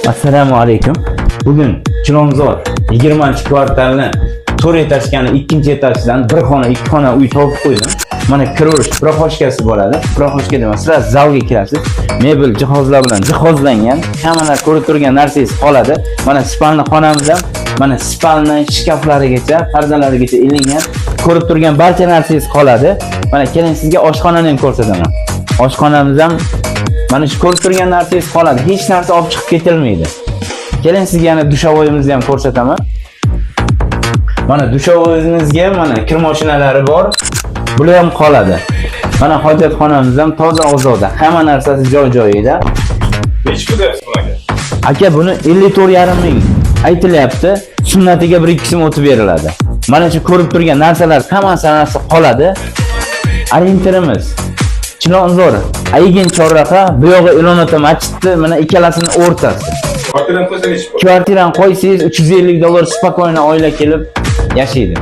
Assalomu alaykum. Bugun Chilonzor 20-kvartalni 4 etajkani 2-etajdan bir xona, 2 xona uy topib qo'ydim. Mana kirish proxoshkasi bo'ladi. Proxoshka demas, siz zalga kirasiz. Mebel jihozlar bilan jihozlangan. Hammalar ko'rib turgan narsangiz qoladi. Mana spalni xonamiz ham, mana spalni shkaflarigacha, pardalarigacha ilingan. Ko'rib turgan barcha narsangiz qoladi. Mana keling sizga oshxonani ham ko'rsataman. Oshxonamiz ham mana shu ko'rib turgan narsangiz qoladi. Hech narsa olib chiqib ketilmaydi. Keling sizga yana dushovoyimizni ham ko'rsataman. Mana dushovoyimizga mana kir mashinalari bor. Bular ham qoladi. Mana hojatxonamiz ham toza ozoda. Hamma narsasi joy-joyida. Necha pul deyapsiz bunaga? Aka buni 54,5 ming aytilyapti. Sunnatiga 1-2 so'm o'tib beriladi. Mana shu ko'rib turgan narsalar hammasi qoladi. Orientirimiz Chilonzor, Aygin Chorraqa, bu yog'i Ilonota masjidi, mana ikkalasining o'rtasi. Kvartirani qo'ysa necha pul? Kvartirani qo'ysangiz $350 spokойно oila kelib yashaydi.